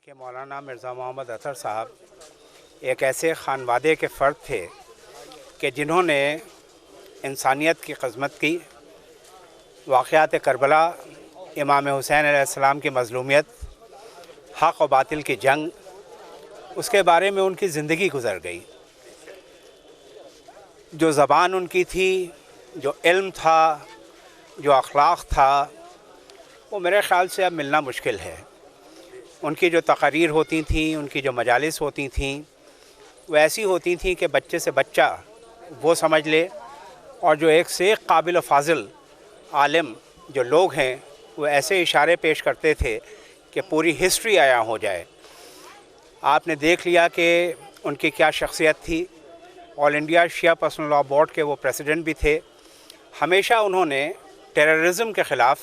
देखिए, मौलाना मिर्ज़ा मोहम्मद अतहर साहब एक ऐसे ख़ानवादे के फ़र्द थे कि जिन्होंने इंसानियत की ख़िदमत की, वाक़यात करबला, इमाम हुसैन अलैहिस्सलाम की मज़लूमियत, हक़ व बातिल की जंग, उसके बारे में उनकी ज़िंदगी गुज़र गई। जो ज़बान उनकी थी, जो इल्म था, जो अखलाक़ था, वो मेरे ख़्याल से अब मिलना मुश्किल है। उनकी जो तक़रीर होती थी, उनकी जो मजालिस होती थीं, वो ऐसी होती थीं कि बच्चे से बच्चा वो समझ ले, और जो एक से एक काबिल फ़ाज़िल आलिम जो लोग हैं, वो ऐसे इशारे पेश करते थे कि पूरी हिस्ट्री आया हो जाए। आपने देख लिया कि उनकी क्या शख्सियत थी। ऑल इंडिया शिया पर्सनल लॉ बोर्ड के वो प्रेसिडेंट भी थे। हमेशा उन्होंने टेररिज़म के ख़िलाफ़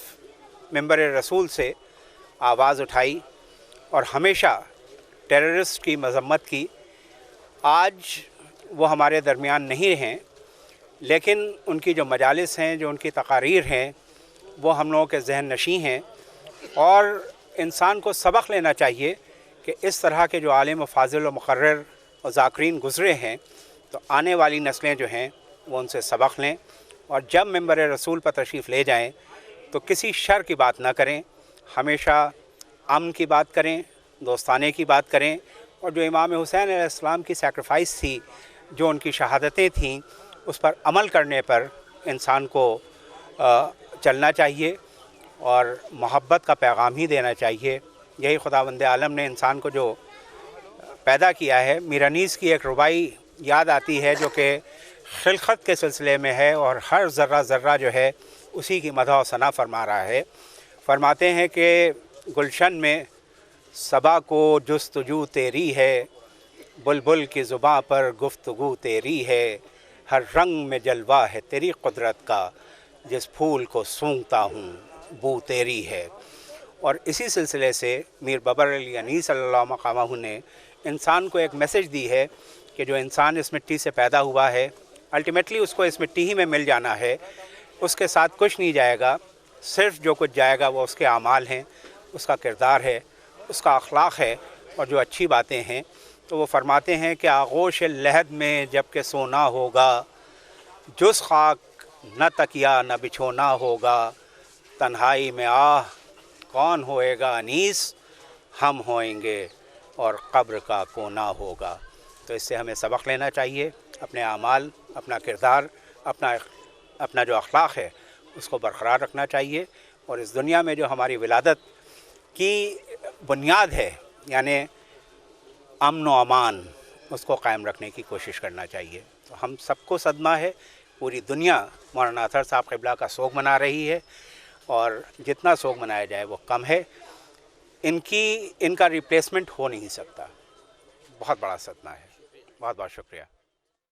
मिंबर रसूल से आवाज़ उठाई और हमेशा टेररिस्ट की मज़म्मत की। आज वो हमारे दरमियान नहीं हैं, लेकिन उनकी जो मजालिस हैं, जो उनकी तक़ारीर हैं, वो हम लोगों के ज़हन नशी हैं। और इंसान को सबक लेना चाहिए कि इस तरह के जो आलिम, फ़ाज़िल व मुक़र्रिर और ज़ाकिरीन गुज़रे हैं, तो आने वाली नस्लें जो हैं वो उनसे सबक लें, और जब मिंबर रसूल पर तशरीफ़ ले जाएं तो किसी शर की बात ना करें, हमेशा अमन की बात करें, दोस्ताने की बात करें। और जो इमाम हुसैन अलैहिस्सलाम की सैक्रिफ़ाइस थी, जो उनकी शहादतें थीं, उस पर अमल करने पर इंसान को चलना चाहिए और मोहब्बत का पैगाम ही देना चाहिए। यही खुदावंद आलम ने इंसान को जो पैदा किया है। मीरानीस की एक रुबाई याद आती है जो कि खिलकत के सिलसिले में है, और हर ज़र्रा ज़र्रा जो है उसी की मदह व सना फरमा रहा है। फरमाते हैं कि गुलशन में सबा को जुस्तजू तेरी है, बुलबुल की ज़ुबां पर गुफ्तगू तेरी है, हर रंग में जलवा है तेरी कुदरत का, जिस फूल को सूंघता हूँ बू तेरी है। और इसी सिलसिले से मीर बाबर अली अनीस सल्लल्लाहु अलैहि वसल्लम ने इंसान को एक मैसेज दी है कि जो इंसान इस मिट्टी से पैदा हुआ है, अल्टीमेटली उसको इस मिट्टी ही में मिल जाना है। उसके साथ कुछ नहीं जाएगा, सिर्फ़ जो कुछ जाएगा वो उसके आमाल हैं, उसका किरदार है, उसका अखलाक़ है, और जो अच्छी बातें हैं। तो वो फरमाते हैं कि आगोश लहद में जब के सोना होगा, जुस खाक न तकिया न बिछोना होगा, तन्हाई में आह कौन होएगा अनीस, हम होएंगे और कब्र का कोना होगा। तो इससे हमें सबक लेना चाहिए, अपने आमाल, अपना किरदार, अपना जो अखलाक़ है उसको बरक़रार रखना चाहिए, और इस दुनिया में जो हमारी विलादत की बुनियाद है, यानी अमन व अमान, उसको कायम रखने की कोशिश करना चाहिए। तो हम सबको सदमा है, पूरी दुनिया मौलाना अतहर साहब क़िबला का सोग मना रही है, और जितना सोग मनाया जाए वो कम है। इनका रिप्लेसमेंट हो नहीं सकता। बहुत बड़ा सदमा है। बहुत बहुत शुक्रिया।